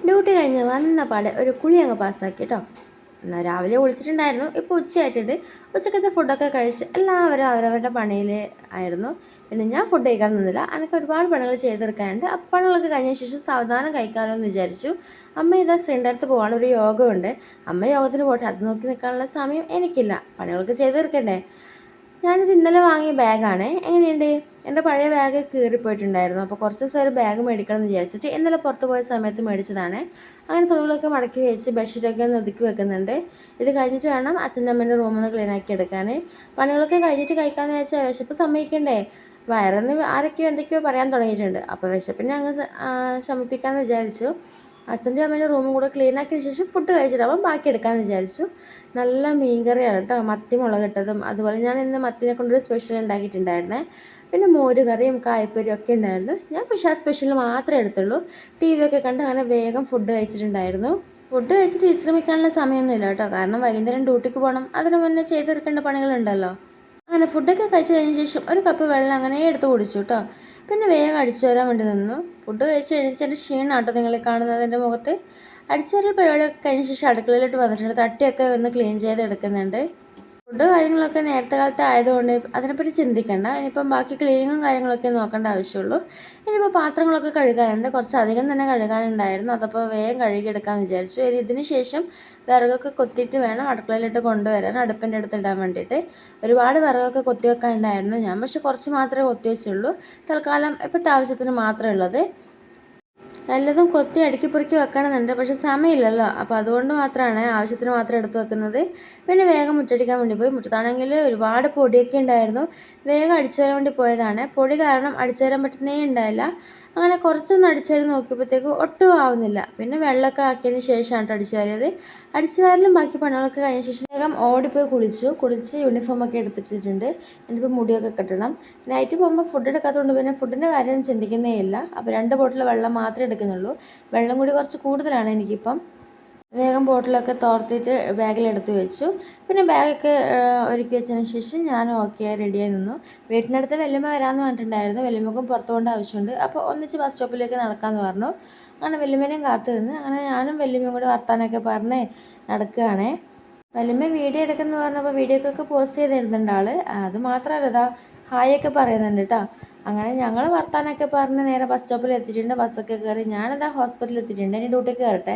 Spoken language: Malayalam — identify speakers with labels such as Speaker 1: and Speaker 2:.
Speaker 1: ഡ്യൂട്ടി കഴിഞ്ഞ് വന്ന പാടെ ഒരു കുളി അങ്ങ് പാസ്സാക്കി കേട്ടോ. എന്നാൽ രാവിലെ വിളിച്ചിട്ടുണ്ടായിരുന്നു. ഇപ്പോൾ ഉച്ചയായിട്ടുണ്ട്. ഉച്ചക്കത്തെ ഫുഡൊക്കെ കഴിച്ച് എല്ലാവരും അവരവരുടെ പണിയിൽ ആയിരുന്നു. പിന്നെ ഞാൻ ഫുഡ് കഴിക്കാൻ നിന്നില്ല. എനിക്ക് ഒരുപാട് പണികൾ ചെയ്തെടുക്കാനുണ്ട്. അപ്പോൾ പണികളൊക്കെ കഴിഞ്ഞ ശേഷം സാവധാനം കഴിക്കാമല്ലോ എന്ന് വിചാരിച്ചു. അമ്മ ഇതാ ശ്രീൻ്റെ അടുത്ത് പോകാൻ ഒരു യോഗമുണ്ട്. അമ്മ യോഗത്തിന് പോട്ടെ, അത് നോക്കി നിൽക്കാനുള്ള സമയം എനിക്കില്ല. പണികളൊക്കെ ചെയ്ത് തീർക്കണ്ടേ. ഞാനിത് ഇന്നലെ വാങ്ങിയ ബാഗാണ്. എങ്ങനെയുണ്ട്? എൻ്റെ പഴയ ബാഗ് കീറിപ്പോയിട്ടുണ്ടായിരുന്നു. അപ്പോൾ കുറച്ച് ദിവസം ഒരു ബാഗ് മേടിക്കണം എന്ന് വിചാരിച്ചിട്ട് ഇന്നലെ പുറത്ത് പോയ സമയത്ത് മേടിച്ചതാണ്. അങ്ങനെ തുണികളൊക്കെ മടക്കി വെച്ച് ബെഡ്ഷീറ്റൊക്കെ ഒന്ന് ഒതുക്കി വെക്കുന്നുണ്ട്. ഇത് കഴിഞ്ഞിട്ട് വേണം അച്ഛൻ്റെ അമ്മേൻ്റെ റൂമൊന്ന് ക്ലീൻ ആക്കി എടുക്കാൻ. പണികളൊക്കെ കഴിഞ്ഞിട്ട് കഴിക്കാമെന്ന് വെച്ചാൽ വിശപ്പ് സമ്മതിക്കണ്ടേ. വയറെന്ന് ആരൊക്കെയോ എന്തൊക്കെയോ പറയാൻ തുടങ്ങിയിട്ടുണ്ട്. അപ്പോൾ വിശപ്പിനെ അങ്ങ് ശമിപ്പിക്കാമെന്ന് വിചാരിച്ചു. അച്ഛൻ്റെ അമ്മേൻ്റെ റൂമും കൂടെ ക്ലീൻ ആക്കിയ ശേഷം ഫുഡ് കഴിച്ചിട്ടാവാം ബാക്കി എടുക്കാമെന്ന് വിചാരിച്ചു. നല്ല മീൻകറിയാണ് കേട്ടോ, മത്തി മുളകിട്ടതും. അതുപോലെ ഞാൻ ഇന്ന് മത്തിനെ കൊണ്ടൊരു സ്പെഷ്യൽ ഉണ്ടാക്കിയിട്ടുണ്ടായിരുന്നേ. പിന്നെ മോരുകറിയും കായ്പൊരിയും ഒക്കെ ഉണ്ടായിരുന്നു. ഞാൻ പക്ഷേ ആ സ്പെഷ്യൽ മാത്രമേ എടുത്തുള്ളൂ. ടി വി ഒക്കെ കണ്ട് അങ്ങനെ വേഗം ഫുഡ് കഴിച്ചിട്ടുണ്ടായിരുന്നു. ഫുഡ് കഴിച്ചിട്ട് വിശ്രമിക്കാനുള്ള സമയമൊന്നുമില്ല കേട്ടോ, കാരണം വൈകുന്നേരം ഡ്യൂട്ടിക്ക് പോകണം. അതിന് മുന്നേ ചെയ്ത് തീർക്കേണ്ട പണികളുണ്ടല്ലോ. അങ്ങനെ ഫുഡൊക്കെ കഴിച്ച് കഴിഞ്ഞ ശേഷം ഒരു കപ്പ് വെള്ളം അങ്ങനെ എടുത്ത് കുടിച്ചു കേട്ടോ. പിന്നെ വേഗം അടിച്ചു വരാൻ വേണ്ടി നിന്നു. ഫുഡ് കഴിച്ച് എണീച്ചതിൻ്റെ ക്ഷീണമാട്ടോ നിങ്ങൾ കാണുന്നത് എൻ്റെ മുഖത്ത്. അടിച്ചു വരൽ പരിപാടിയൊക്കെ കഴിഞ്ഞ ശേഷം അടുക്കളയിലോട്ട് വന്നിട്ടുണ്ട്. തട്ടിയൊക്കെ ഒന്ന് ക്ലീൻ ചെയ്ത് എടുക്കുന്നുണ്ട്. ഫുഡ് കാര്യങ്ങളൊക്കെ നേരത്തെ കാലത്ത് ആയതുകൊണ്ട് അതിനെപ്പറ്റി ചിന്തിക്കേണ്ട. ഇനിയിപ്പം ബാക്കി ക്ലീനിങ്ങും കാര്യങ്ങളൊക്കെ നോക്കേണ്ട ആവശ്യമുള്ളൂ. ഇനിയിപ്പോൾ പാത്രങ്ങളൊക്കെ കഴുകാനുണ്ട്. കുറച്ചധികം തന്നെ കഴുകാനുണ്ടായിരുന്നു. അതപ്പോൾ വേഗം കഴുകിയെടുക്കാമെന്ന് വിചാരിച്ചു. ഇനി ഇതിന് ശേഷം വിറകൊക്കെ കൊത്തിയിട്ട് വേണം അടുക്കളയിലിട്ട് കൊണ്ടുവരാൻ, അടുപ്പിൻ്റെ അടുത്ത് ഇടാൻ വേണ്ടിയിട്ട്. ഒരുപാട് വിറകൊക്കെ കൊത്തി വെക്കാനുണ്ടായിരുന്നു. ഞാൻ പക്ഷെ കുറച്ച് മാത്രമേ കൊത്തി വെച്ചുള്ളൂ. തൽക്കാലം ഇപ്പോഴത്തെ ആവശ്യത്തിന് മാത്രമേ ഉള്ളത്. എല്ലതും കൊത്തി അടുക്കി പെറുക്കി വെക്കണമെന്നുണ്ട്, പക്ഷെ സമയമില്ലല്ലോ. അപ്പോൾ അതുകൊണ്ട് മാത്രമാണ് ആവശ്യത്തിന് മാത്രം എടുത്ത് വെക്കുന്നത്. പിന്നെ വേഗം മുറ്റടിക്കാൻ വേണ്ടി പോയി. മുറ്റത്താണെങ്കിൽ ഒരുപാട് പൊടിയൊക്കെ ഉണ്ടായിരുന്നു. വേഗം അടിച്ചു വരാൻ വേണ്ടി പോയതാണ്. പൊടി കാരണം അടിച്ചു വരാൻ പറ്റുന്നേ ഉണ്ടായില്ല. അങ്ങനെ കുറച്ചൊന്ന് അടിച്ചു വാരി നോക്കിയപ്പോഴത്തേക്ക് ഒട്ടും ആവുന്നില്ല. പിന്നെ വെള്ളമൊക്കെ ആക്കിയതിന് ശേഷമാണ് അടിച്ചു വാരിയത്. അടിച്ചു വാരലും ബാക്കി പണികളൊക്കെ കഴിഞ്ഞ ശേഷം വേഗം ഓടിപ്പോയി കുളിച്ച് യൂണിഫോമൊക്കെ എടുത്തിട്ടിട്ടുണ്ട്. ഇനിയിപ്പോൾ മുടിയൊക്കെ കെട്ടണം. നൈറ്റ് പോകുമ്പോൾ ഫുഡ് എടുക്കാത്തതുകൊണ്ട് പിന്നെ ഫുഡിൻ്റെ കാര്യം ചിന്തിക്കുന്നേ ഇല്ല. അപ്പോൾ 2 ബോട്ടിൽ വെള്ളം മാത്രമേ എടുക്കുന്നുള്ളൂ. വെള്ളം കൂടി കുറച്ച് കൂടുതലാണ് എനിക്കിപ്പം. വേഗം ബോട്ടിലൊക്കെ തോർത്തിട്ട് ബാഗിലെടുത്ത് വെച്ചു. പിന്നെ ബാഗൊക്കെ ഒരുക്കി വെച്ചതിന് ശേഷം ഞാൻ ഓക്കെ റെഡിയായി നിന്നു. വീട്ടിനടുത്ത് വല്യമ്മ വരാമെന്ന് പറഞ്ഞിട്ടുണ്ടായിരുന്നു. വല്യമ്മക്കും പുറത്ത് പോകേണ്ട ആവശ്യമുണ്ട്. അപ്പോൾ ഒന്നിച്ച് ബസ് സ്റ്റോപ്പിലേക്ക് നടക്കാമെന്ന് പറഞ്ഞു. അങ്ങനെ വല്യമ്മേനെയും കാത്തു നിന്ന് അങ്ങനെ ഞാനും വല്യമ്മയും കൂടി വർത്താനമൊക്കെ പറഞ്ഞ് നടക്കുകയാണേ. വല്യമ്മ വീഡിയോ എടുക്കുന്നു പറഞ്ഞപ്പോൾ വീഡിയോക്കൊക്കെ പോസ്റ്റ് ചെയ്തിരുന്നുണ്ട് ആൾ. അത് മാത്രമല്ല ഇതാ ഹായ് ഒക്കെ പറയുന്നുണ്ട് കേട്ടോ. അങ്ങനെ ഞങ്ങൾ വർത്താനമൊക്കെ പറഞ്ഞ് നേരെ ബസ് സ്റ്റോപ്പിൽ എത്തിയിട്ടുണ്ട്. ബസ്സൊക്കെ കയറി ഞാനിതാ ഹോസ്പിറ്റലിൽ എത്തിയിട്ടുണ്ട്. ഇനി ഡ്യൂട്ടിക്ക് കയറട്ടെ.